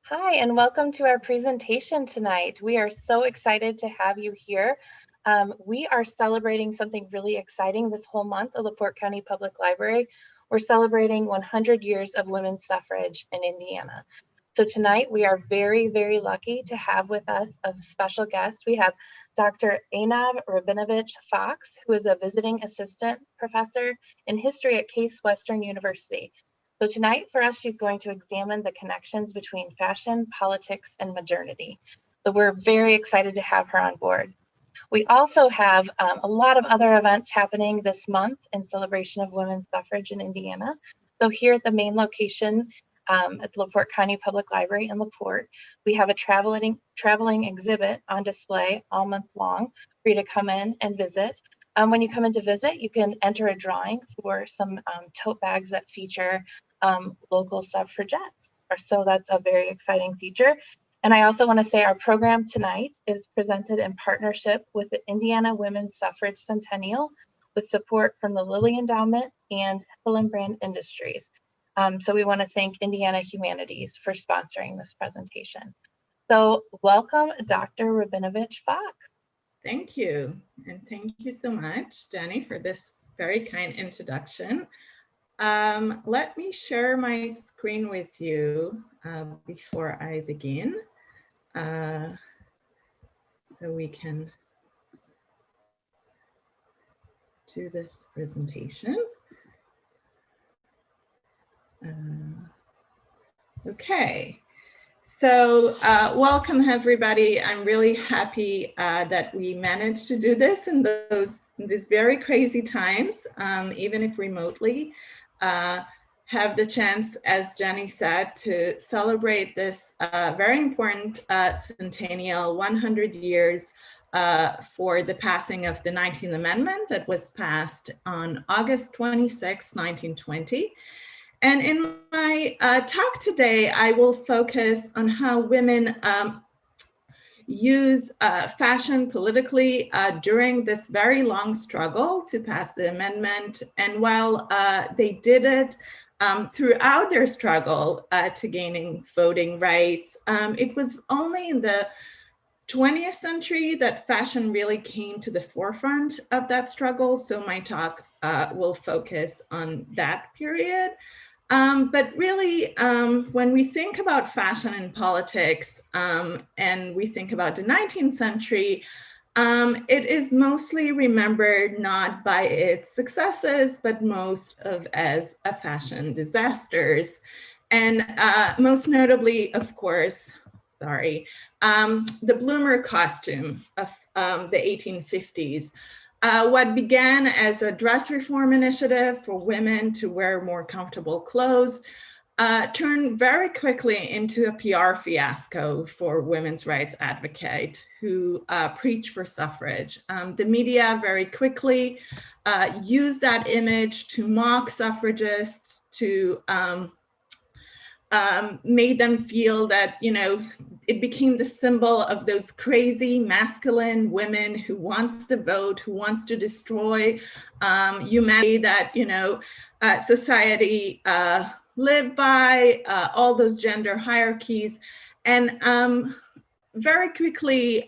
Hi, and welcome to our presentation tonight. We are so excited to have you here. We are celebrating something really exciting this whole month at LaPorte County Public Library. We're celebrating 100 years of women's suffrage in Indiana. So tonight we are very, very lucky to have with us a special guest. We have Dr. Einav Rabinovitch-Fox, who is a visiting assistant professor in history at Case Western University. So tonight for us, she's going to examine the connections between fashion, politics, and modernity. So we're very excited to have her on board. We also have a lot of other events happening this month in celebration of women's suffrage in Indiana. So here at the main location at the LaPorte County Public Library in LaPorte, we have a traveling exhibit on display all month long for you to come in and visit. When you come in to visit, you can enter a drawing for some tote bags that feature local suffragettes. So that's a very exciting feature. And I also want to say our program tonight is presented in partnership with the Indiana Women's Suffrage Centennial with support from the Lilly Endowment and Hillenbrand Industries. So we want to thank Indiana Humanities for sponsoring this presentation. So welcome, Dr. Rabinovitch-Fox. Thank you. And thank you so much, Jenny, for this very kind introduction. Let me share my screen with you before I begin, so we can do this presentation. Okay. So welcome everybody. I'm really happy that we managed to do this in these very crazy times, even if remotely. Have the chance, as Jenny said, to celebrate this very important centennial, 100 years for the passing of the 19th Amendment that was passed on August 26, 1920. And in my talk today, I will focus on how women use fashion politically during this very long struggle to pass the amendment. And while they did it throughout their struggle to gaining voting rights, it was only in the 20th century that fashion really came to the forefront of that struggle. So my talk will focus on that period. But really, when we think about fashion and politics and we think about the 19th century, it is mostly remembered not by its successes, but most of as a fashion disasters. And most notably, of course, the bloomer costume of the 1850s. What began as a dress reform initiative for women to wear more comfortable clothes turned very quickly into a PR fiasco for women's rights advocates who preach for suffrage. The media very quickly used that image to mock suffragists, to made them feel that, it became the symbol of those crazy masculine women who wants to vote, who wants to destroy humanity that, society lived by, all those gender hierarchies. And very quickly,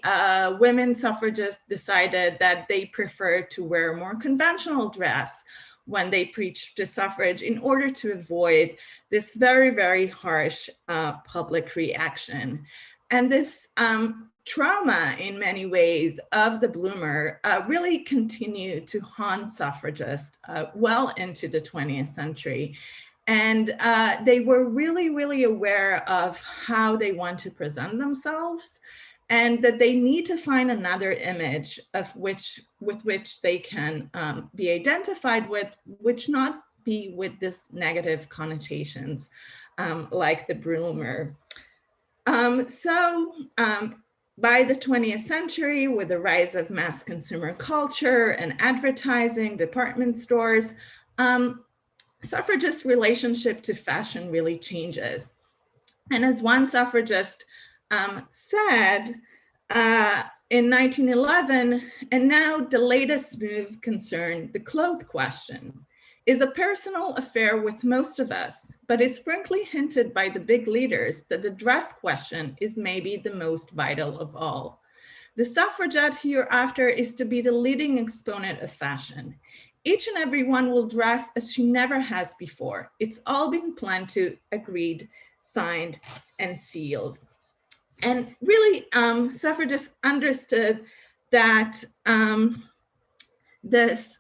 women suffragists decided that they preferred to wear more conventional dress when they preached to suffrage in order to avoid this very, very harsh public reaction. And this trauma, in many ways, of the bloomer really continued to haunt suffragists well into the 20th century. And they were really, really aware of how they want to present themselves, and that they need to find another image with which they can be identified with, which not be with this negative connotations like the bloomer. By the 20th century, with the rise of mass consumer culture and advertising, department stores, suffragists' relationship to fashion really changes. And as one suffragist said in 1911, and now the latest move concerned the clothes question. is a personal affair with most of us, but is frankly hinted by the big leaders that the dress question is maybe the most vital of all. The suffragette hereafter is to be the leading exponent of fashion. Each and every one will dress as she never has before. It's all been planned to, agreed, signed, and sealed. And really, suffragists understood that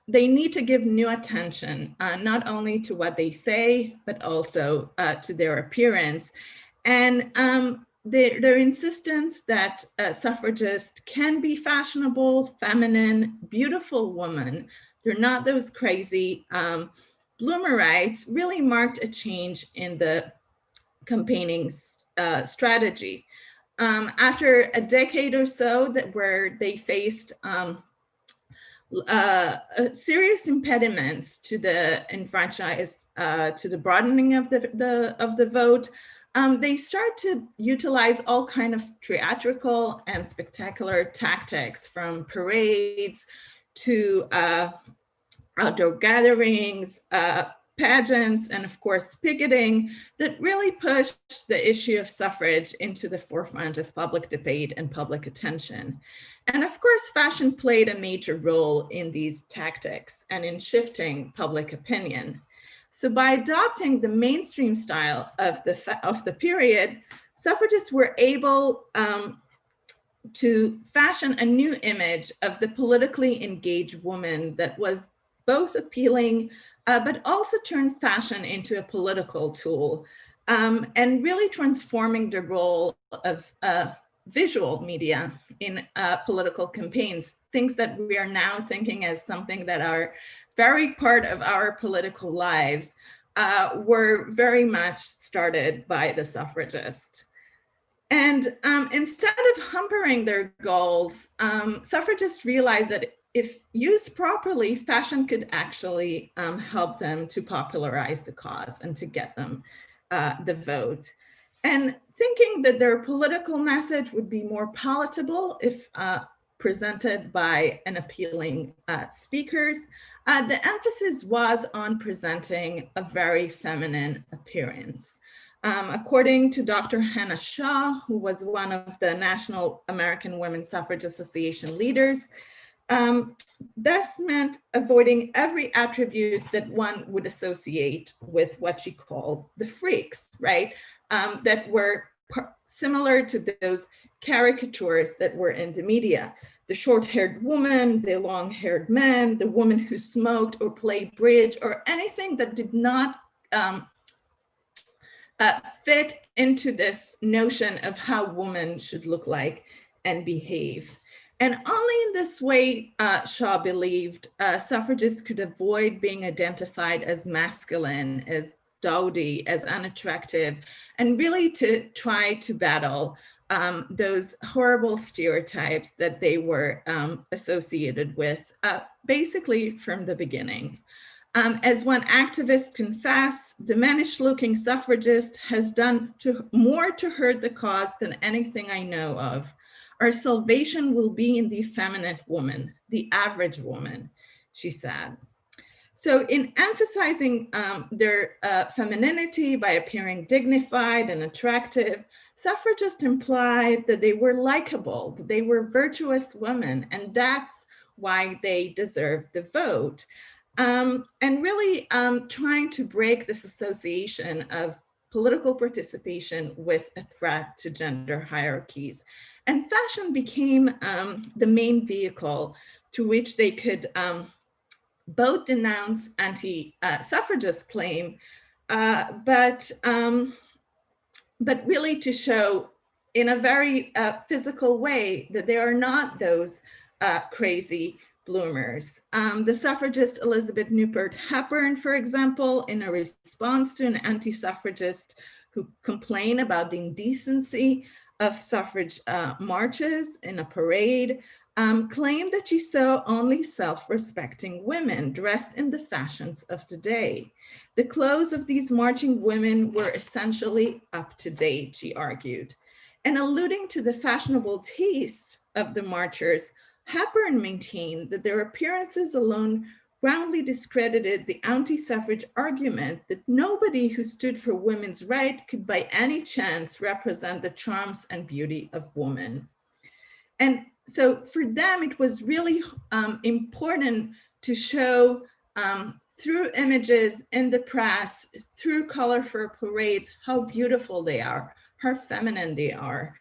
they need to give new attention, not only to what they say, but also to their appearance. And their insistence that suffragists can be fashionable, feminine, beautiful women, they're not those crazy bloomerites, really marked a change in the campaigning strategy. After a decade or so where they faced serious impediments to the enfranchise, to the broadening of the vote, they start to utilize all kinds of theatrical and spectacular tactics, from parades to outdoor gatherings, pageants, and of course picketing, that really pushed the issue of suffrage into the forefront of public debate and public attention. And of course, fashion played a major role in these tactics and in shifting public opinion. So by adopting the mainstream style of the period, suffragists were able to fashion a new image of the politically engaged woman that was both appealing, but also turned fashion into a political tool, and really transforming the role of visual media in political campaigns, things that we are now thinking as something that are very part of our political lives, were very much started by the suffragists. And instead of hampering their goals, suffragists realized that if used properly, fashion could actually help them to popularize the cause and to get them the vote. And thinking that their political message would be more palatable if presented by an appealing speakers, the emphasis was on presenting a very feminine appearance. According to Dr. Hannah Shaw, who was one of the National American Women's Suffrage Association leaders, this meant avoiding every attribute that one would associate with what she called the freaks, right? That were similar to those caricatures that were in the media. The short-haired woman, the long-haired man, the woman who smoked or played bridge, or anything that did not fit into this notion of how women should look like and behave. And only in this way, Shaw believed, suffragists could avoid being identified as masculine, as dowdy, as unattractive, and really to try to battle those horrible stereotypes that they were associated with, basically from the beginning. As one activist confessed, diminished-looking suffragist has done more to hurt the cause than anything I know of. Our salvation will be in the effeminate woman, the average woman, she said. So in emphasizing their femininity by appearing dignified and attractive, suffragists implied that they were likable, that they were virtuous women, and that's why they deserved the vote. And really trying to break this association of political participation with a threat to gender hierarchies. And fashion became the main vehicle through which they could both denounce anti-suffragist claim, but really to show in a very physical way that they are not those crazy bloomers. The suffragist Elizabeth Newport Hepburn, for example, in a response to an anti-suffragist who complained about the indecency of suffrage marches in a parade, claimed that she saw only self-respecting women dressed in the fashions of the day. The clothes of these marching women were essentially up to date, she argued. And alluding to the fashionable taste of the marchers, Hepburn maintained that their appearances alone roundly discredited the anti-suffrage argument that nobody who stood for women's rights could by any chance represent the charms and beauty of woman. And so for them, it was really important to show through images in the press, through colorful parades, how beautiful they are, how feminine they are.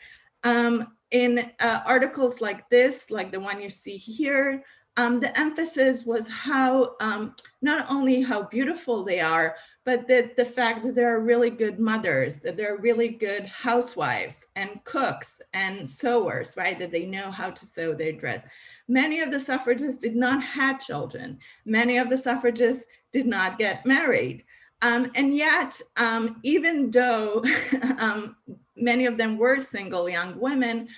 In articles like this, like the one you see here, the emphasis was how, not only how beautiful they are, but that the fact that they're really good mothers, that they're really good housewives and cooks and sewers, right? That they know how to sew their dress. Many of the suffragists did not have children. Many of the suffragists did not get married. And yet, even though many of them were single young women,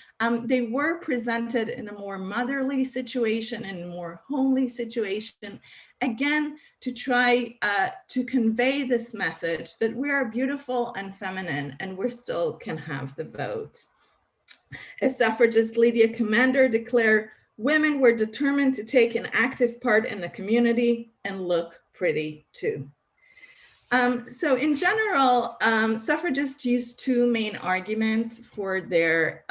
they were presented in a more motherly situation, in a more homely situation, again, to try to convey this message that we are beautiful and feminine and we still can have the vote. As suffragist Lydia Commander declared, women were determined to take an active part in the community and look pretty too. So in general, suffragists used two main arguments for their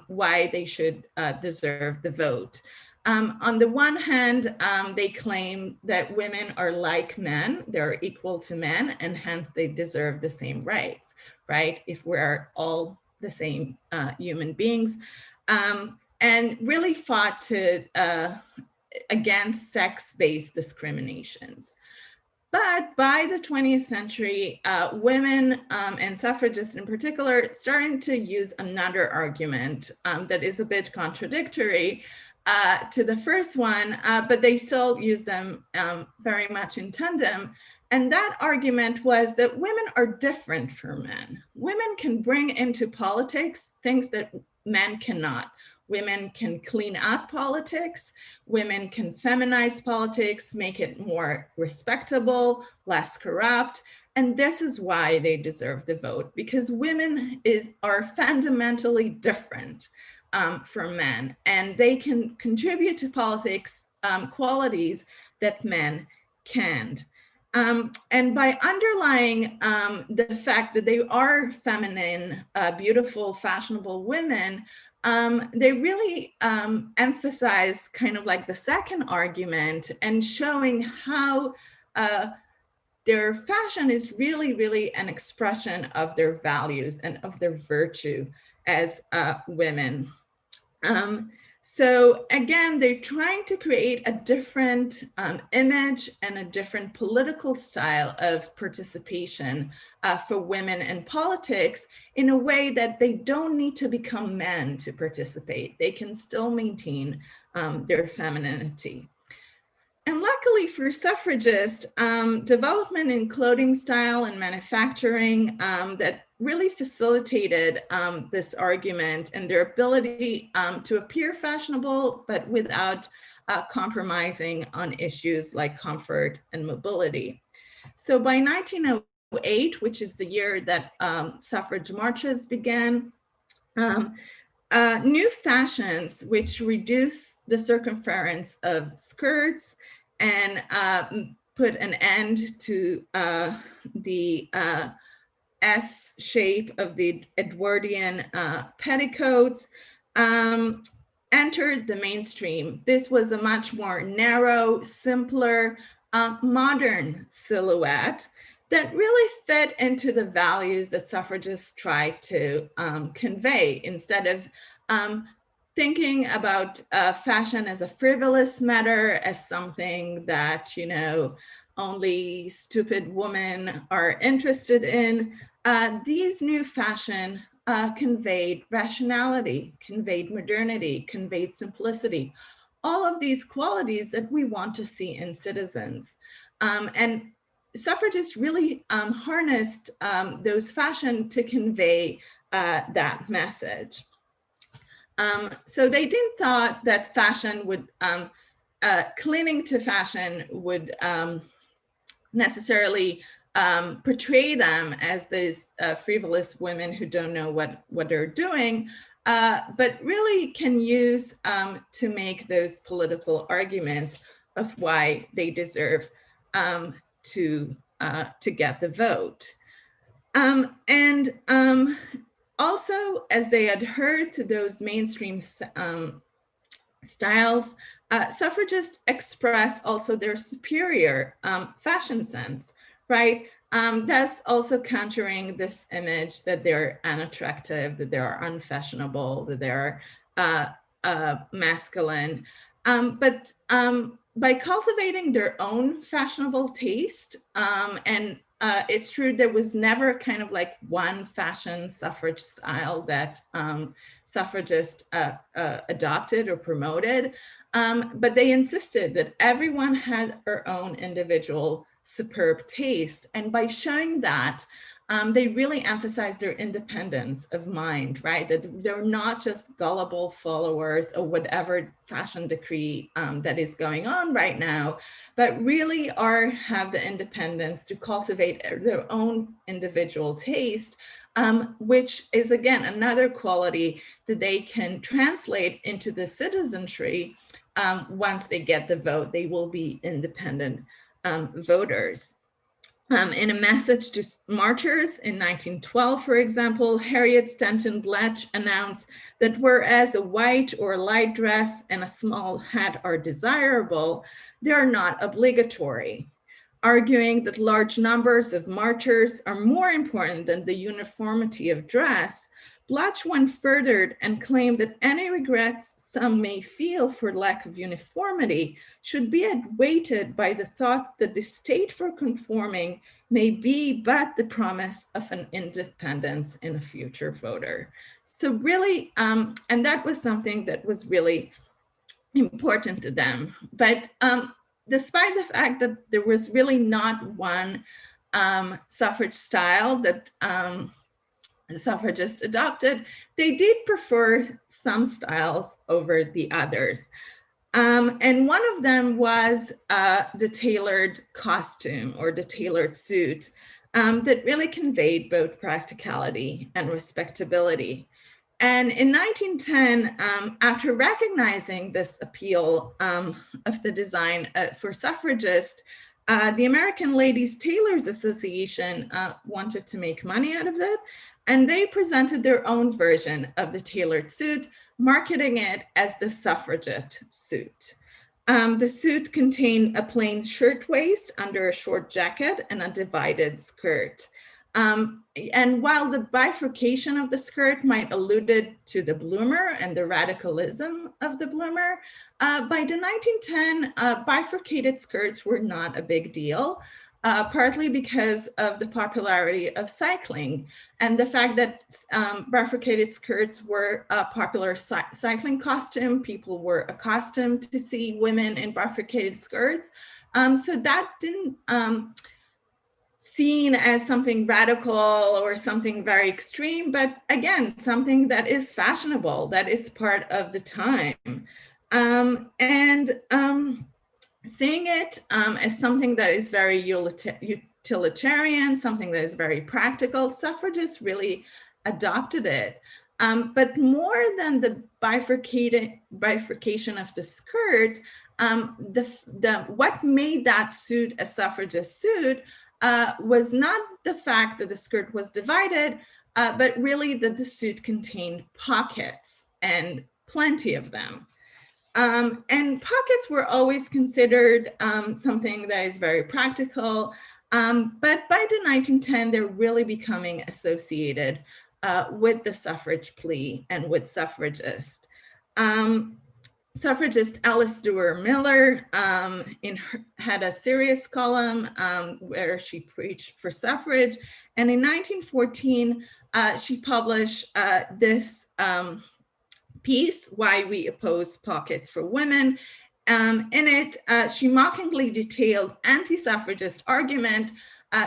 why they should deserve the vote. On the one hand, they claim that women are like men, they're equal to men, and hence they deserve the same rights, right? If we're all the same human beings, and really fought to against sex-based discriminations. But by the 20th century, women and suffragists in particular starting to use another argument that is a bit contradictory to the first one, but they still use them very much in tandem. And that argument was that women are different from men. Women can bring into politics things that men cannot. Women can clean up politics, women can feminize politics, make it more respectable, less corrupt. And this is why they deserve the vote, because women are fundamentally different from men, and they can contribute to politics qualities that men can't. And by underlying the fact that they are feminine, beautiful, fashionable women, they really emphasize kind of like the second argument and showing how their fashion is really, really an expression of their values and of their virtue as women. So again, they're trying to create a different image and a different political style of participation for women in politics in a way that they don't need to become men to participate. They can still maintain their femininity. And luckily for suffragists, development in clothing style and manufacturing that really facilitated this argument and their ability to appear fashionable, but without compromising on issues like comfort and mobility. So by 1908, which is the year that suffrage marches began, new fashions which reduce the circumference of skirts and put an end to the S shape of the Edwardian petticoats entered the mainstream. This was a much more narrow, simpler, modern silhouette that really fit into the values that suffragists tried to convey, instead of thinking about fashion as a frivolous matter, as something that, you know, only stupid women are interested in. These new fashion conveyed rationality, conveyed modernity, conveyed simplicity, all of these qualities that we want to see in citizens. And suffragists really harnessed those fashion to convey that message. So they didn't thought that fashion would, clinging to fashion would necessarily portray them as these frivolous women who don't know what they're doing, but really can use to make those political arguments of why they deserve to get the vote. Also, as they adhered to those mainstream styles, suffragists express also their superior fashion sense, right? Thus also countering this image that they're unattractive, that they're unfashionable, that they're masculine. But by cultivating their own fashionable taste, and it's true, there was never kind of like one fashion suffrage style that suffragists adopted or promoted, but they insisted that everyone had their own individual superb taste. And by showing that, they really emphasized their independence of mind, right? That they're not just gullible followers of whatever fashion decree that is going on right now, but really have the independence to cultivate their own individual taste, which is, again, another quality that they can translate into the citizenry. Once they get the vote, they will be independent voters. In a message to marchers in 1912, for example, Harriet Stanton Bletch announced that whereas a white or light dress and a small hat are desirable, they are not obligatory, arguing that large numbers of marchers are more important than the uniformity of dress. Bletch went further and claimed that any regrets some may feel for lack of uniformity should be outweighed by the thought that the state for conforming may be but the promise of an independence in a future voter. So really, and that was something that was really important to them. But despite the fact that there was really not one suffrage style that the suffragists adopted, they did prefer some styles over the others. And one of them was the tailored costume or the tailored suit that really conveyed both practicality and respectability. And in 1910, after recognizing this appeal of the design for suffragists, the American Ladies Tailors Association wanted to make money out of it, and they presented their own version of the tailored suit, marketing it as the suffragette suit. The suit contained a plain shirtwaist under a short jacket and a divided skirt. And while the bifurcation of the skirt might alluded to the bloomer and the radicalism of the bloomer, by the 1910, bifurcated skirts were not a big deal, partly because of the popularity of cycling and the fact that bifurcated skirts were a popular cycling costume. People were accustomed to see women in bifurcated skirts. So that didn't seen as something radical or something very extreme, but again, something that is fashionable, that is part of the time. Seeing it as something that is very utilitarian, something that is very practical, suffragists really adopted it. But more than the bifurcation of the skirt, what made that suit a suffragist suit was not the fact that the skirt was divided, but really that the suit contained pockets, and plenty of them. And pockets were always considered something that is very practical, but by the 1910, they're really becoming associated with the suffrage plea and with suffragists. Suffragist Alice Duer Miller had a serious column where she preached for suffrage. And in 1914, she published this piece, Why We Oppose Pockets for Women. In it, she mockingly detailed anti-suffragist argument,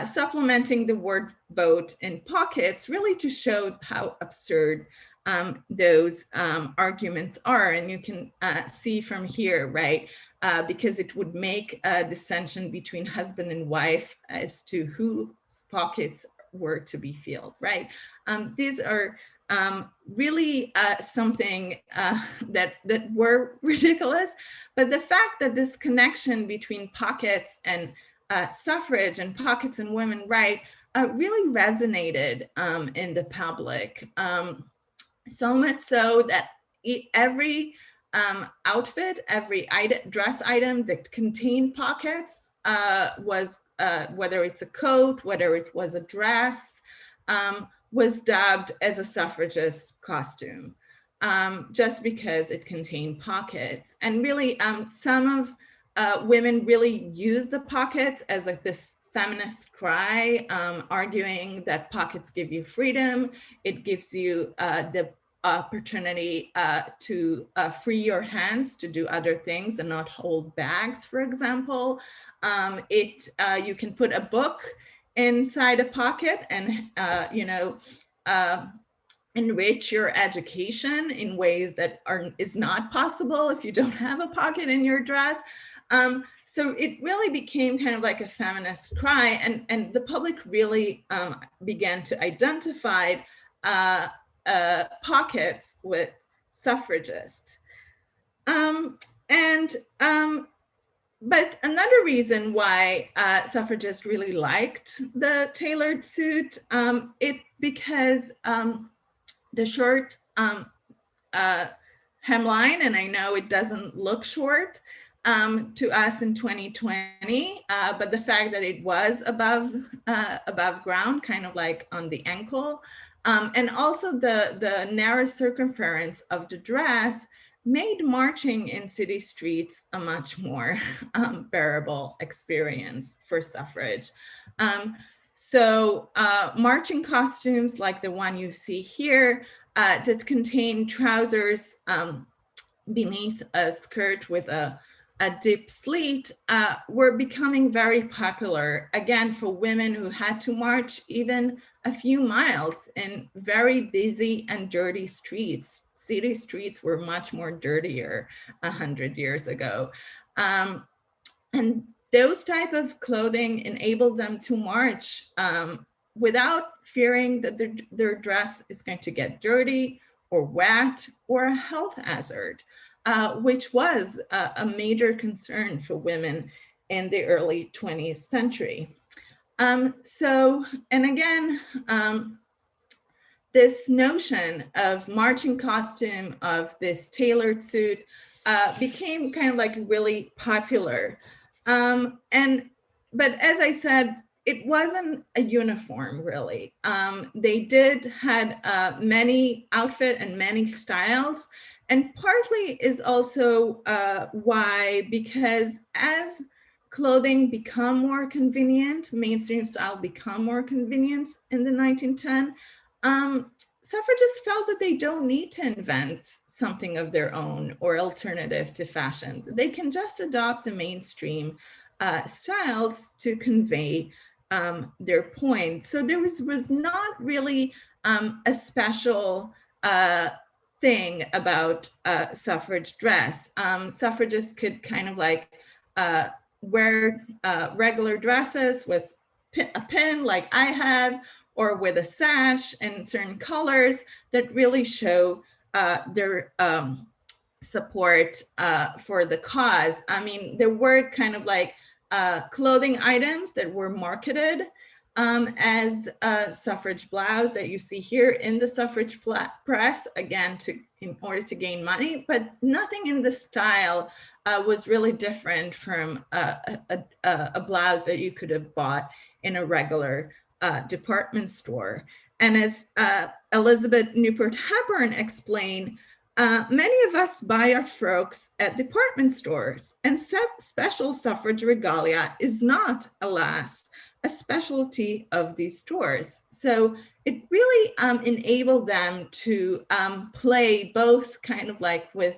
supplementing the word vote in pockets, really to show how absurd those arguments are. And you can see from here, right, because it would make a dissension between husband and wife as to whose pockets were to be filled, right? These are really something that were ridiculous. But the fact that this connection between pockets and suffrage and pockets and women right really resonated in the public. So much so that every outfit, every dress item that contained pockets was, whether it's a coat, whether it was a dress, was dubbed as a suffragist costume, just because it contained pockets. And really, some of women really used the pockets as like this feminist cry, arguing that pockets give you freedom. It gives you the opportunity to free your hands to do other things and not hold bags, for example. You can put a book inside a pocket and, enrich your education in ways that is not possible if you don't have a pocket in your dress. So it really became kind of like a feminist cry, and the public really began to identify pockets with suffragists. But another reason why suffragists really liked the tailored suit, because the short hemline, and I know it doesn't look short to us in 2020, but the fact that it was above ground, kind of like on the ankle, and also the narrow circumference of the dress made marching in city streets a much more bearable experience for suffrage. So marching costumes like the one you see here that contain trousers beneath a skirt with a deep slit were becoming very popular, again, for women who had to march even a few miles in very busy and dirty streets. City streets were much more dirtier 100 years ago. And those type of clothing enabled them to march without fearing that their dress is going to get dirty or wet or a health hazard, which was a major concern for women in the early 20th century. And again, this notion of marching costume, of this tailored suit, became kind of like really popular. But as I said, it wasn't a uniform, really. They had many outfit and many styles, and partly is also why, because as clothing become more convenient, mainstream style become more convenient in the 1910s, suffragists felt that they don't need to invent something of their own or alternative to fashion. They can just adopt the mainstream styles to convey their point. So there was not really a special thing about suffrage dress. Suffragists could kind of like wear regular dresses with a pin like I have, or with a sash in certain colors that really show their support for the cause. I mean, there were kind of like clothing items that were marketed as a suffrage blouse that you see here in the suffrage press, again, in order to gain money, but nothing in the style was really different from a blouse that you could have bought in a regular department store. And as Elizabeth Newport Hepburn explained, many of us buy our frocks at department stores, and special suffrage regalia is not, alas, a specialty of these stores. So it really enabled them to play both kind of like with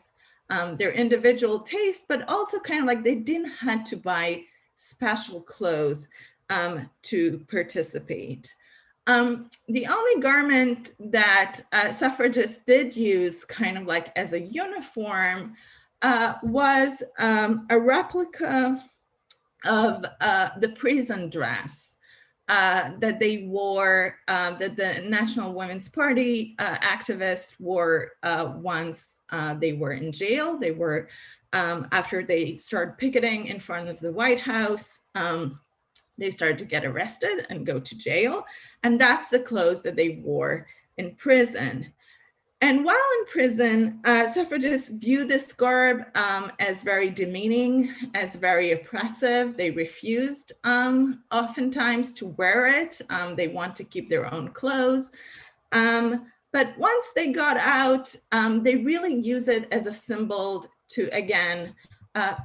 their individual taste, but also kind of like they didn't have to buy special clothes to participate. The only garment that suffragists did use kind of like as a uniform was a replica of the prison dress, that they wore, that the National Women's Party activists wore once they were in jail. They were, after they started picketing in front of the White House, they started to get arrested and go to jail. And that's the clothes that they wore in prison. And while in prison, suffragists view this garb as very demeaning, as very oppressive. They refused oftentimes to wear it. They want to keep their own clothes. But once they got out, they really use it as a symbol to, again,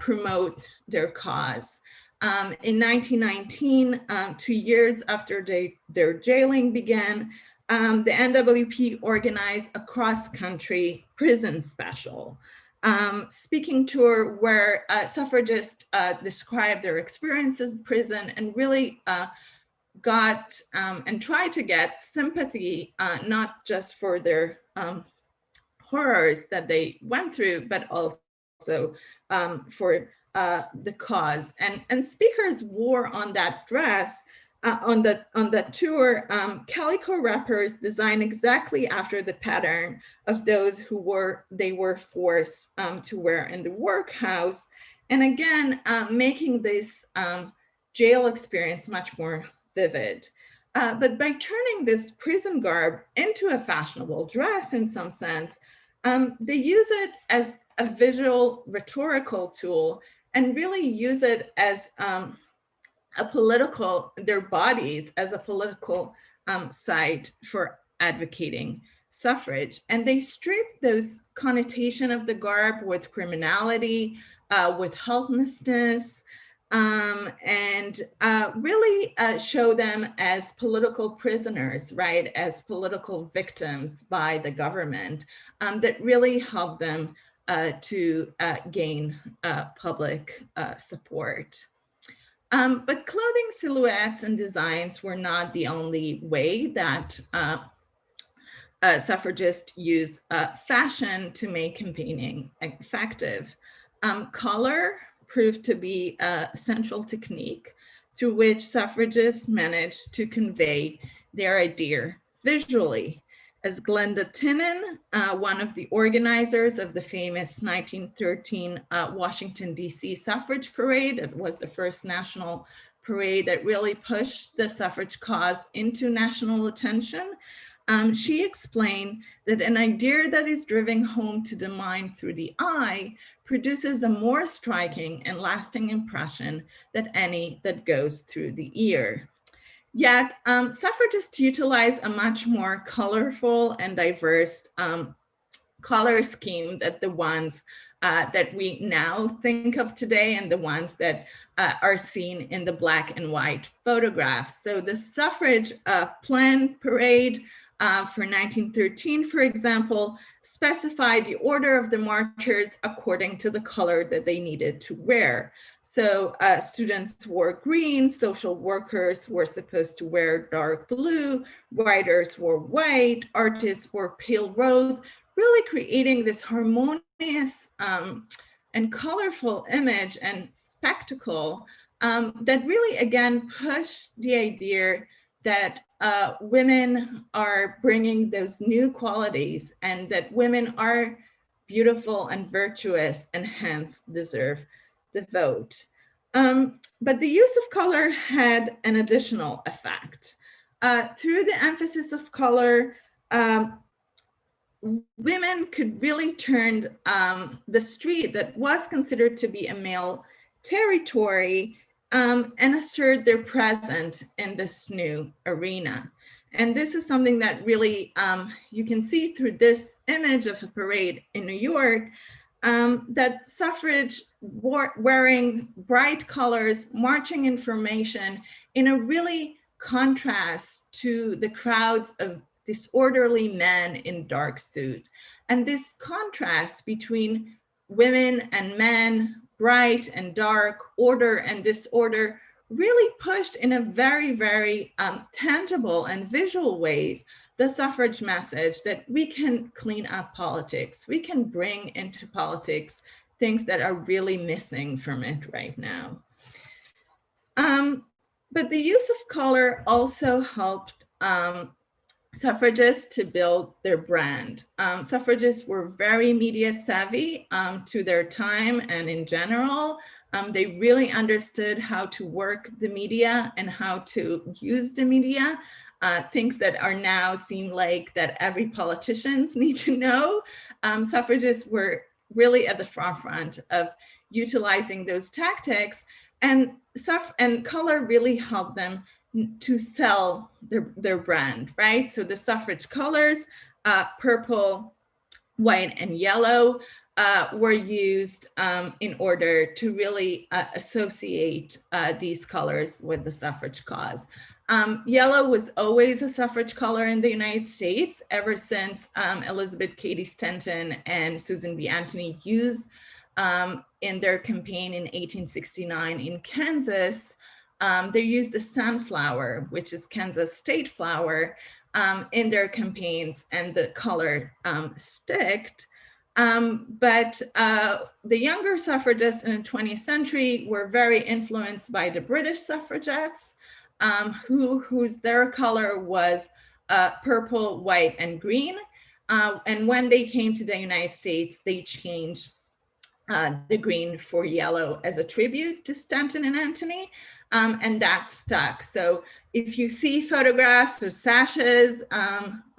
promote their cause. In 1919, 2 years after their jailing began, the NWP organized a cross-country prison special speaking tour where suffragists described their experiences in prison and really got and tried to get sympathy, not just for their horrors that they went through, but also for the cause. And speakers wore on that dress on the tour, calico wrappers designed exactly after the pattern of those who they were forced to wear in the workhouse. And again, making this jail experience much more vivid. But by turning this prison garb into a fashionable dress in some sense, they use it as a visual rhetorical tool and really use it as their bodies as a political site for advocating suffrage. And they strip those connotation of the garb with criminality, with helplessness, and really show them as political prisoners, right? As political victims by the government that really help them to gain public support. But clothing silhouettes and designs were not the only way that suffragists use fashion to make campaigning effective. Color proved to be a central technique through which suffragists managed to convey their idea visually. As Glenda Tinnen, one of the organizers of the famous 1913 Washington, D.C. suffrage parade, it was the first national parade that really pushed the suffrage cause into national attention. She explained that an idea that is driven home to the mind through the eye produces a more striking and lasting impression than any that goes through the ear. Yet, suffragists utilize a much more colorful and diverse color scheme than the ones that we now think of today and the ones that are seen in the black and white photographs. So the suffrage planned parade for 1913, for example, specified the order of the marchers according to the color that they needed to wear. So students wore green, social workers were supposed to wear dark blue, writers wore white, artists wore pale rose, really creating this harmonious and colorful image and spectacle that really, again, pushed the idea that women are bringing those new qualities and that women are beautiful and virtuous and hence deserve the vote. But the use of color had an additional effect. Through the emphasis of color, women could really turn the street that was considered to be a male territory and assert their presence in this new arena. And this is something that really you can see through this image of a parade in New York, that suffrage wearing bright colors, marching in formation in a really contrast to the crowds of disorderly men in dark suit. And this contrast between women and men, bright and dark, order and disorder, really pushed in a very, very tangible and visual ways the suffrage message that we can clean up politics. We can bring into politics things that are really missing from it right now. But the use of color also helped suffragists to build their brand. Suffragists were very media savvy to their time and in general. They really understood how to work the media and how to use the media, things that are now seem like that every politicians need to know. Suffragists were really at the forefront of utilizing those tactics, and color really helped them to sell their brand, right? So the suffrage colors, purple, white, and yellow, were used in order to really associate these colors with the suffrage cause. Yellow was always a suffrage color in the United States ever since Elizabeth Cady Stanton and Susan B. Anthony used in their campaign in 1869 in Kansas. They used the sunflower, which is Kansas state flower, in their campaigns, and the color sticked. But the younger suffragists in the 20th century were very influenced by the British suffragettes, their color was purple, white, and green. And when they came to the United States, they changed the green for yellow as a tribute to Stanton and Anthony, and that stuck. So if you see photographs or sashes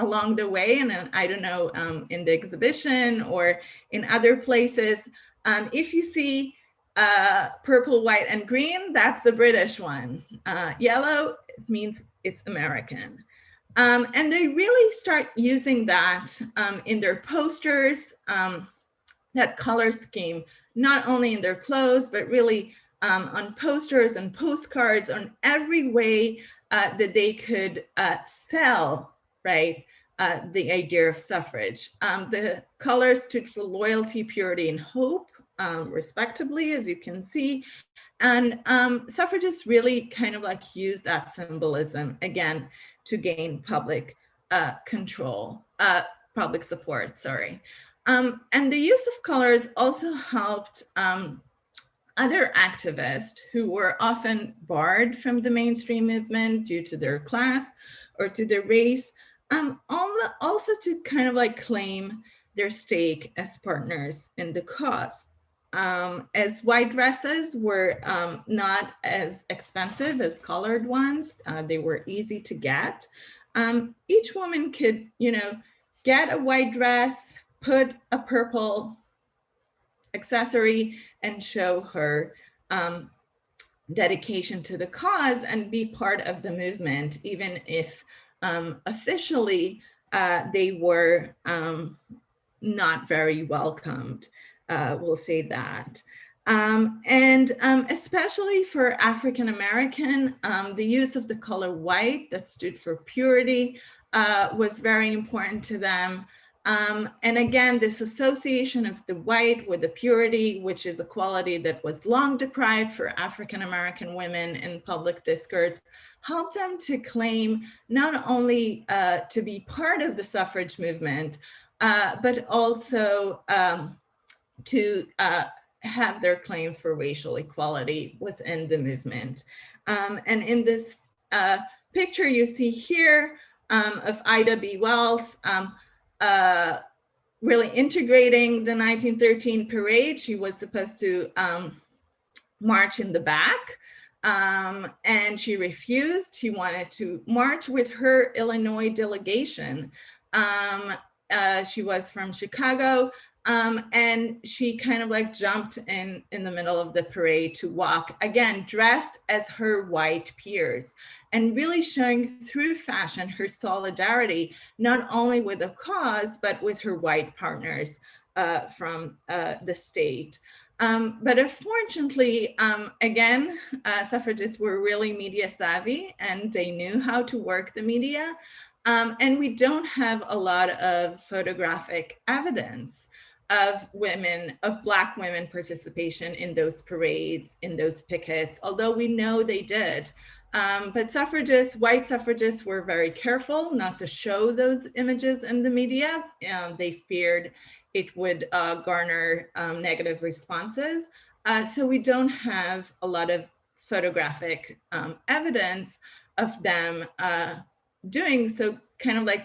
along the way, and I don't know, in the exhibition or in other places, if you see purple, white, and green, that's the British one. Yellow means it's American. And they really start using that in their posters, that color scheme, not only in their clothes, but really on posters and postcards, on every way that they could sell, right, the idea of suffrage. The colors stood for loyalty, purity, and hope, respectively, as you can see. And suffragists really kind of like used that symbolism, again, to gain public control, public support, sorry. And the use of colors also helped other activists who were often barred from the mainstream movement due to their class or to their race, also to kind of like claim their stake as partners in the cause. As white dresses were not as expensive as colored ones, they were easy to get. Each woman could, get a white dress, put a purple accessory, and show her dedication to the cause and be part of the movement, even if officially they were not very welcomed, we'll say that. And especially for African American, the use of the color white that stood for purity was very important to them. And again, this association of the white with the purity, which is a quality that was long deprived for African American women in public discourse, helped them to claim not only to be part of the suffrage movement, but also to have their claim for racial equality within the movement. And in this picture you see here of Ida B. Wells, really integrating the 1913 parade. She was supposed to march in the back, and she refused. She wanted to march with her Illinois delegation. She was from Chicago, and she kind of like jumped in the middle of the parade to walk, again, dressed as her white peers, and really showing through fashion her solidarity, not only with the cause, but with her white partners from the state. But unfortunately, again, suffragists were really media savvy, and they knew how to work the media. And we don't have a lot of photographic evidence of Black women participation in those parades, in those pickets, although we know they did. But white suffragists were very careful not to show those images in the media. They feared it would garner negative responses. So we don't have a lot of photographic evidence of them doing so, kind of like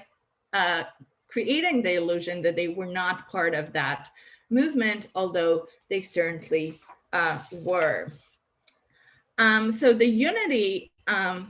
creating the illusion that they were not part of that movement, although they certainly were. So the unity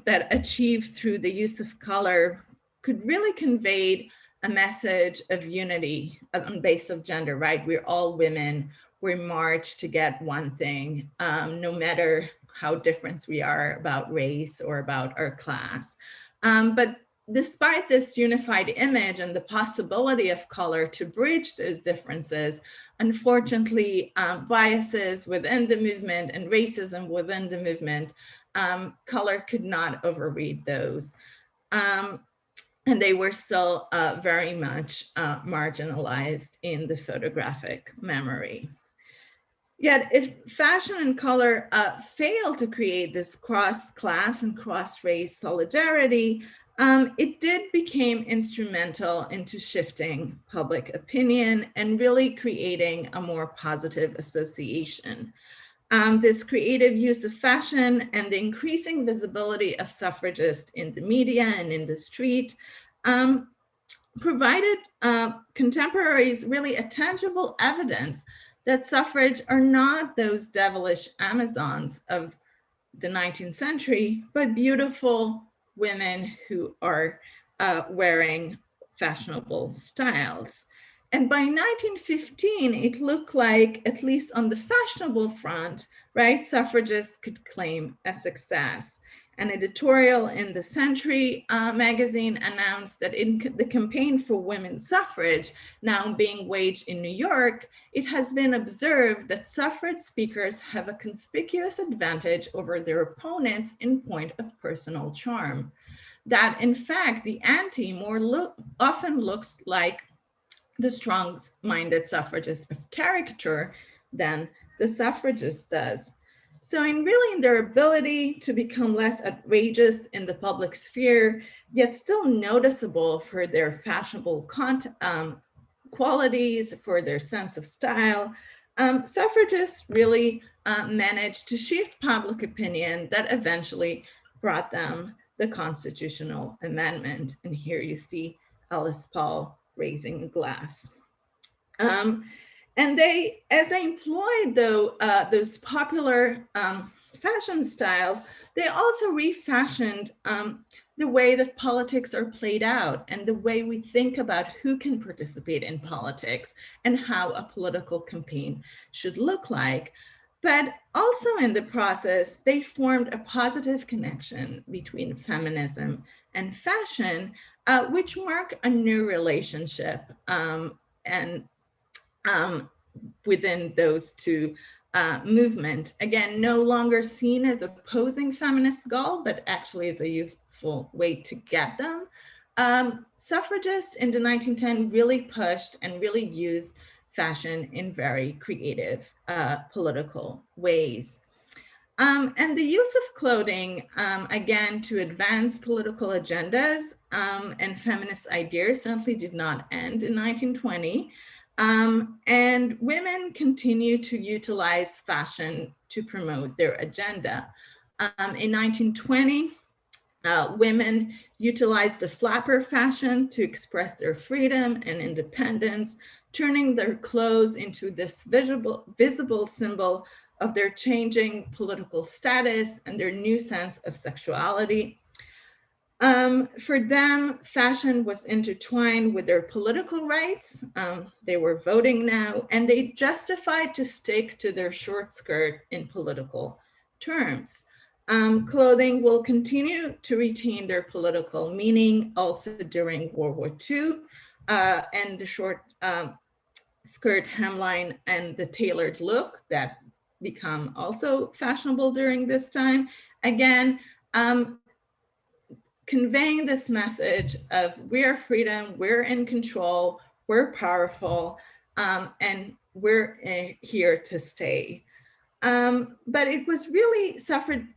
that achieved through the use of color could really convey a message of unity on base of gender, right? We're all women, we march to get one thing, no matter how different we are about race or about our class. But despite this unified image and the possibility of color to bridge those differences, unfortunately, biases within the movement and racism within the movement, color could not overread those. And they were still very much marginalized in the photographic memory. Yet if fashion and color fail to create this cross-class and cross-race solidarity, it did become instrumental into shifting public opinion and really creating a more positive association. This creative use of fashion and the increasing visibility of suffragists in the media and in the street provided contemporaries really a tangible evidence that suffrage are not those devilish Amazons of the 19th century, but beautiful women who are wearing fashionable styles. And by 1915, it looked like, at least on the fashionable front, right, suffragists could claim a success. An editorial in the Century magazine announced that in the campaign for women's suffrage now being waged in New York, it has been observed that suffrage speakers have a conspicuous advantage over their opponents in point of personal charm. That in fact, the anti more often looks like the strong-minded suffragist of caricature than the suffragist does. So in their ability to become less outrageous in the public sphere, yet still noticeable for their fashionable qualities, for their sense of style, suffragists really managed to shift public opinion that eventually brought them the constitutional amendment. And here you see Alice Paul raising a glass. And as they employed those popular fashion style, they also refashioned the way that politics are played out and the way we think about who can participate in politics and how a political campaign should look like. But also in the process, they formed a positive connection between feminism and fashion, which mark a new relationship within those two movement. Again, no longer seen as opposing feminist goal, but actually as a useful way to get them. Suffragists in the 1910s really pushed and really used fashion in very creative political ways. And the use of clothing, again, to advance political agendas and feminist ideas certainly did not end in 1920. And women continue to utilize fashion to promote their agenda. In 1920, women utilized the flapper fashion to express their freedom and independence, turning their clothes into this visible symbol of their changing political status and their new sense of sexuality. For them, fashion was intertwined with their political rights. They were voting now, and they justified to stick to their short skirt in political terms. Clothing will continue to retain their political meaning also during World War II, and the short skirt hemline and the tailored look that become also fashionable during this time. Again, conveying this message of we're freedom, we're in control, we're powerful, and we're here to stay. But it was really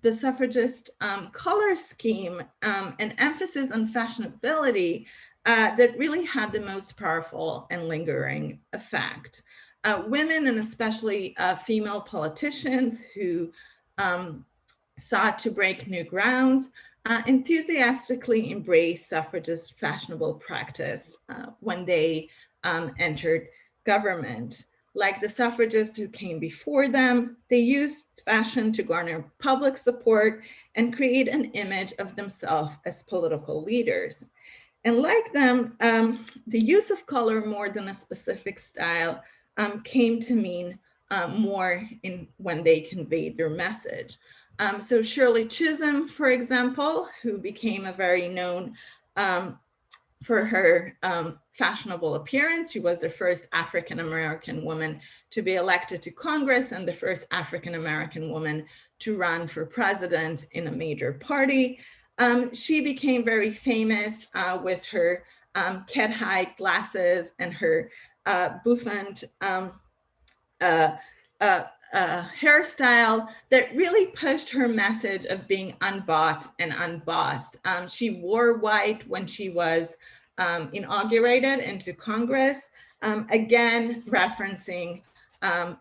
the suffragist color scheme and emphasis on fashionability that really had the most powerful and lingering effect. Women, and especially female politicians who sought to break new grounds, enthusiastically embraced suffragist fashionable practice when they entered government. Like the suffragists who came before them, they used fashion to garner public support and create an image of themselves as political leaders. And like them, the use of color more than a specific style came to mean more in when they conveyed their message. So Shirley Chisholm, for example, who became a very known for her fashionable appearance. She was the first African-American woman to be elected to Congress and the first African-American woman to run for president in a major party. She became very famous with her cat-high glasses and her bouffant hairstyle that really pushed her message of being unbought and unbossed. She wore white when she was inaugurated into Congress, again referencing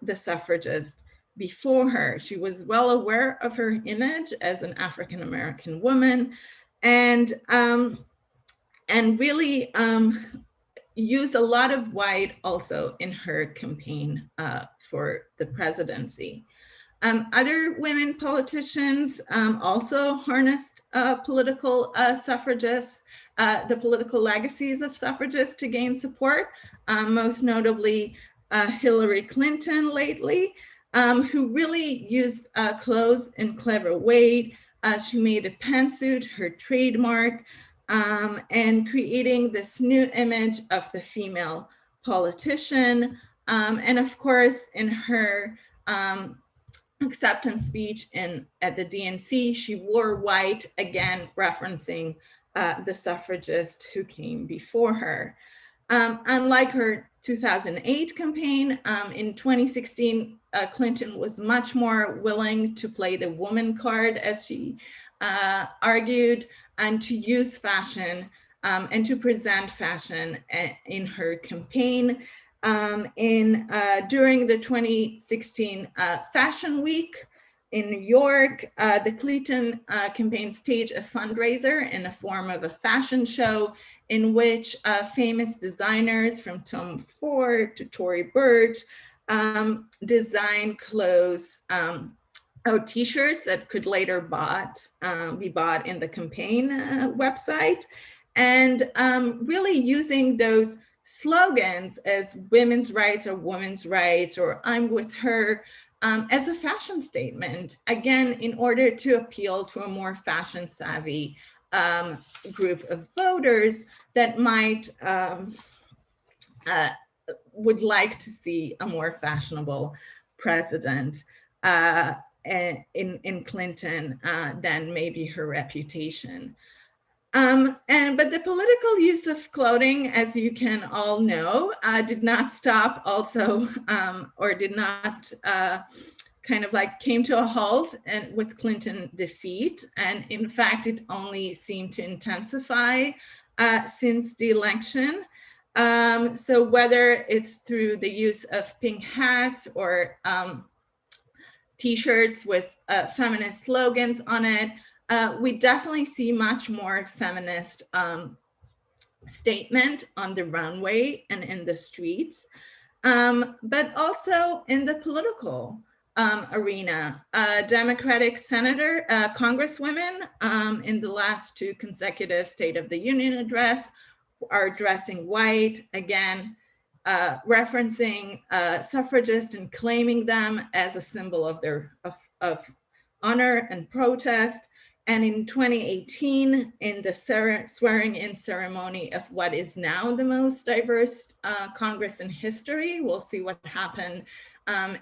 the suffragists before her. She was well aware of her image as an African-American woman, and really used a lot of white also in her campaign for the presidency. Other women politicians also harnessed political suffragists, the political legacies of suffragists to gain support, most notably Hillary Clinton lately, who really used clothes in clever way. She made a pantsuit her trademark, and creating this new image of the female politician. And of course, in her acceptance speech at the DNC, she wore white, again, referencing the suffragist who came before her. Unlike her 2008 campaign, in 2016, Clinton was much more willing to play the woman card, as she argued, and to use fashion and to present fashion in her campaign. During the 2016 Fashion Week in New York, the Clinton campaign staged a fundraiser in the form of a fashion show in which famous designers from Tom Ford to Tory Burch designed clothes, t-shirts that could later be bought in the campaign website, and really using those slogans as women's rights or women's rights or I'm with her as a fashion statement, again, in order to appeal to a more fashion savvy group of voters that might would like to see a more fashionable president in Clinton than maybe her reputation. But the political use of clothing, as you can all know, did not stop also, or did not kind of like came to a halt and with Clinton defeat. And in fact, it only seemed to intensify since the election. So whether it's through the use of pink hats or t-shirts with feminist slogans on it, we definitely see much more feminist statement on the runway and in the streets, but also in the political arena. Democratic senator, congresswomen in the last two consecutive State of the Union address are dressing white, again, referencing suffragists and claiming them as a symbol of their of honor and protest. And in 2018, in the swearing-in ceremony of what is now the most diverse Congress in history, we'll see what happened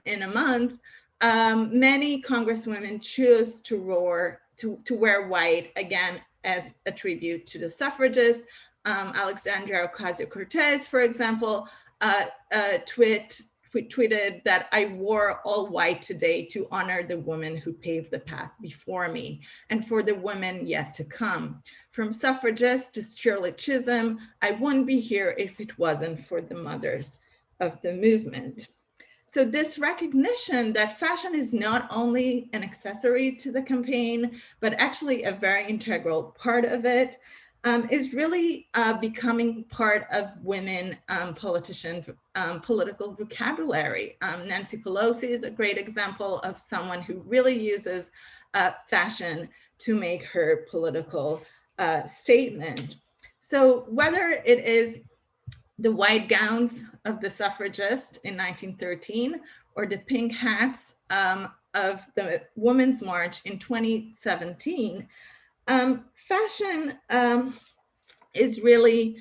in a month, many congresswomen choose to wear white, again, as a tribute to the suffragists. Alexandria Ocasio-Cortez, for example, tweeted that I wore all white today to honor the woman who paved the path before me and for the women yet to come. From suffragists to Shirley Chisholm, I wouldn't be here if it wasn't for the mothers of the movement. So this recognition that fashion is not only an accessory to the campaign, but actually a very integral part of it, is really becoming part of women politicians' political vocabulary. Nancy Pelosi is a great example of someone who really uses fashion to make her political statement. So whether it is the white gowns of the suffragists in 1913 or the pink hats of the Women's March in 2017, fashion is really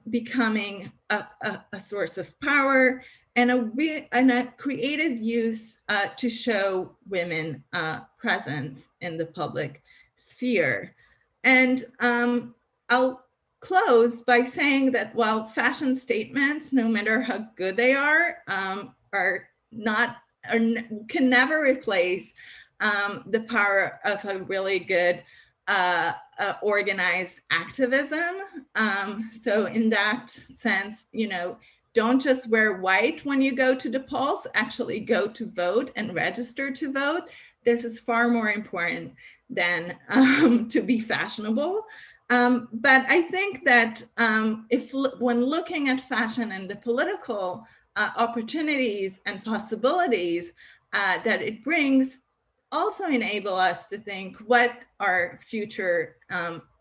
becoming a source of power and a creative use to show women presence in the public sphere. And I'll close by saying that while fashion statements, no matter how good they are can never replace the power of a really good organized activism. So in that sense, don't just wear white when you go to the polls, actually go to vote and register to vote. This is far more important than to be fashionable. But I think that when looking at fashion and the political opportunities and possibilities that it brings, also enable us to think what our future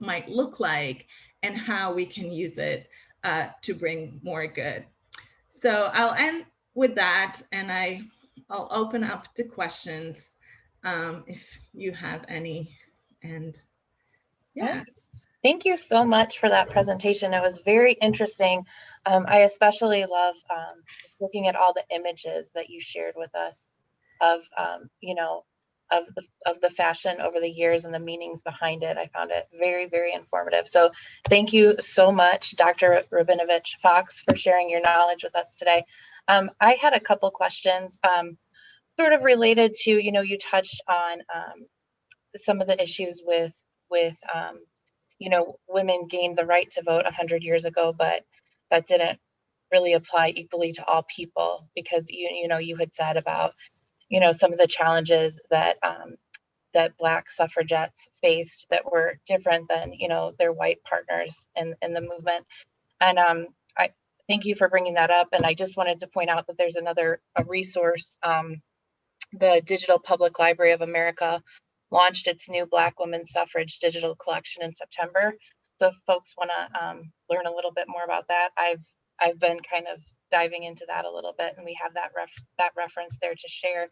might look like and how we can use it to bring more good. So I'll end with that, and I'll open up to questions if you have any. And yeah. Thank you so much for that presentation. It was very interesting. I especially love just looking at all the images that you shared with us of, of the fashion over the years and the meanings behind it. I found it very, very informative. So thank you so much, Dr. Rabinovitch-Fox, for sharing your knowledge with us today. I had a couple questions sort of related to, you touched on some of the issues with women gained the right to vote 100 years ago, but that didn't really apply equally to all people, because you had said about some of the challenges that that Black suffragettes faced that were different than their white partners in the movement. And I thank you for bringing that up. And I just wanted to point out that there's a resource. The Digital Public Library of America launched its new Black Women's Suffrage digital collection in September. So if folks want to learn a little bit more about that, I've been kind of diving into that a little bit, and we have that reference there to share.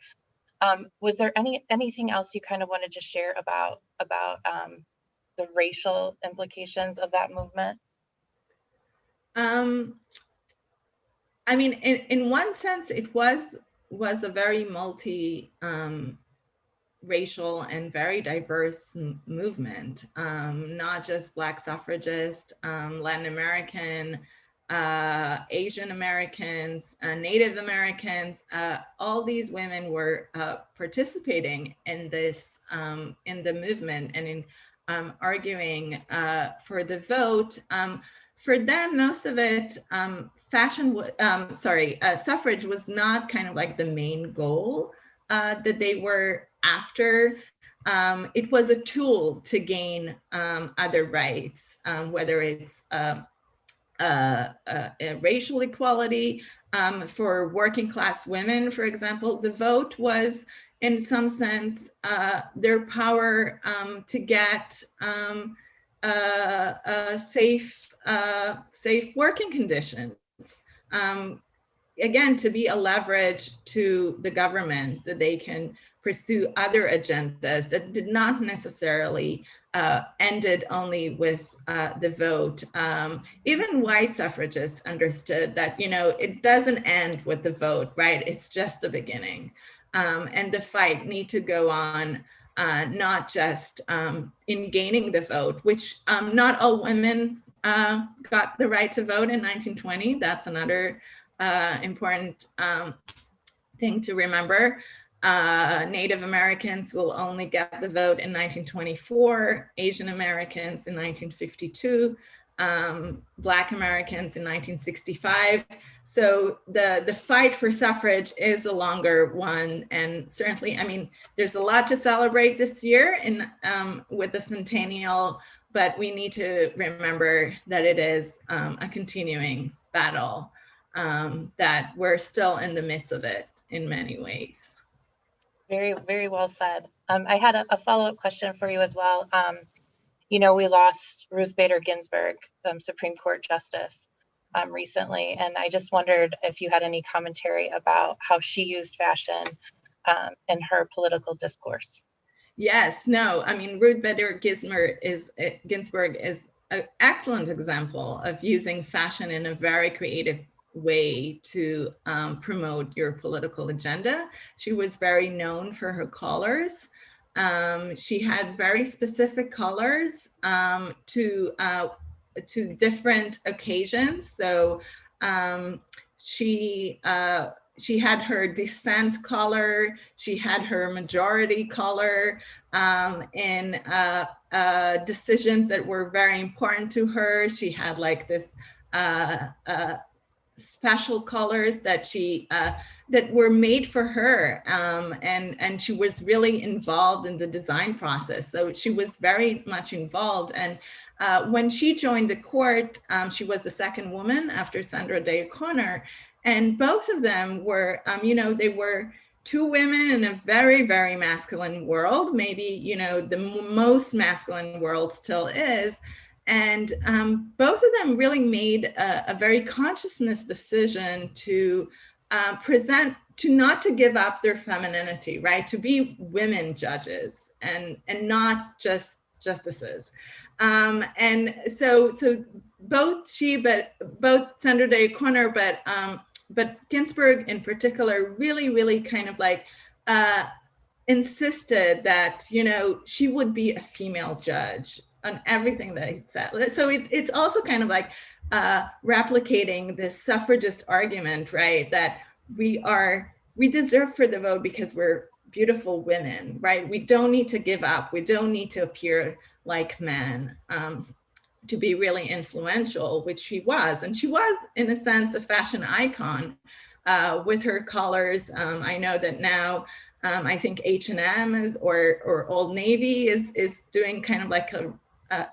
Was there anything else you kind of wanted to share about the racial implications of that movement? I mean, in one sense, it was a very racial and very diverse movement, not just Black suffragists, Latin American, Asian Americans, Native Americans, all these women were participating in this, in the movement and in arguing for the vote. For them, most of it, suffrage was not kind of like the main goal that they were after. It was a tool to gain other rights, whether it's racial equality. For working class women, for example, the vote was, in some sense, their power to get safe working conditions. Again, to be a leverage to the government that they can pursue other agendas that did not necessarily ended only with the vote. Even white suffragists understood that, it doesn't end with the vote, right? It's just the beginning. And the fight need to go on, not just in gaining the vote, which not all women got the right to vote in 1920. That's another important thing to remember. Native Americans will only get the vote in 1924, Asian Americans in 1952, Black Americans in 1965. So the fight for suffrage is a longer one, and certainly, I mean, there's a lot to celebrate this year in with the Centennial, but we need to remember that it is a continuing battle, that we're still in the midst of it in many ways. Very, very well said. I had a follow-up question for you as well. You know, we lost Ruth Bader Ginsburg, Supreme Court Justice, recently, and I just wondered if you had any commentary about how she used fashion in her political discourse. Yes, no, I mean, Ruth Bader Ginsburg is an excellent example of using fashion in a very creative way to promote your political agenda. She was very known for her colors. She had very specific colors to different occasions. So she had her dissent color, she had her majority color in decisions that were very important to her. She had like this special colors that that were made for her, and she was really involved in the design process. So she was very much involved. And when she joined the court, she was the second woman after Sandra Day O'Connor. And both of them were, you know, they were two women in a very, very masculine world, maybe, you know, the most masculine world still is. And both of them really made a very consciousness decision to not to give up their femininity, right? To be women judges and not just justices. And so both Sandra Day O'Connor, but Ginsburg in particular really kind of like insisted that, you know, she would be a female judge on everything that he said. So it's also kind of like replicating this suffragist argument, right? That we deserve for the vote because we're beautiful women, right? We don't need to give up. We don't need to appear like men to be really influential, which she was. And she was, in a sense, a fashion icon with her colors. I know that now I think H&M or Old Navy is doing kind of like a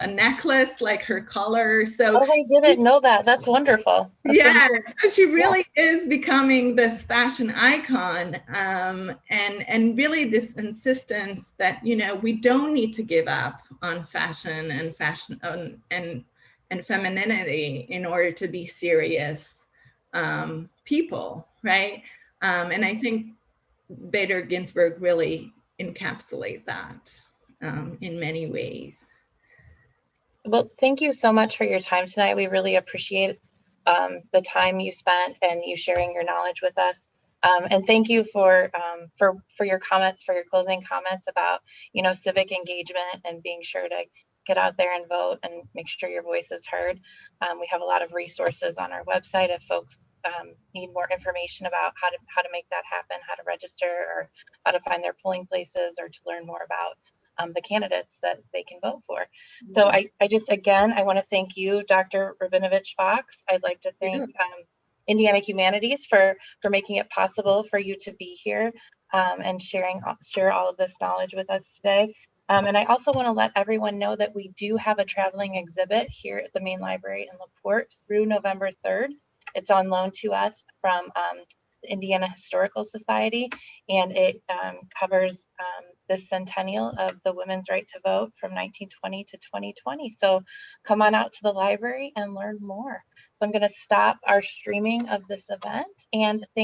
necklace like her color. So oh, I didn't know that. That's wonderful. Yeah, so she really is becoming this fashion icon, and really this insistence that, you know, we don't need to give up on fashion and femininity in order to be serious people, right? And I think Bader Ginsburg really encapsulate that in many ways. Well, thank you so much for your time tonight. We really appreciate the time you spent and you sharing your knowledge with us. And thank you for your comments, for your closing comments about, you know, civic engagement and being sure to get out there and vote and make sure your voice is heard. We have a lot of resources on our website if folks need more information about how to make that happen, how to register, or how to find their polling places, or to learn more about the candidates that they can vote for. So I want to thank you, Dr. Rabinovitch-Fox. I'd like to thank Indiana Humanities for making it possible for you to be here and share all of this knowledge with us today. And I also want to let everyone know that we do have a traveling exhibit here at the main library in LaPorte through November 3rd. It's on loan to us from the Indiana Historical Society, and it covers the centennial of the women's right to vote from 1920 to 2020. So come on out to the library and learn more. So I'm going to stop our streaming of this event, and thank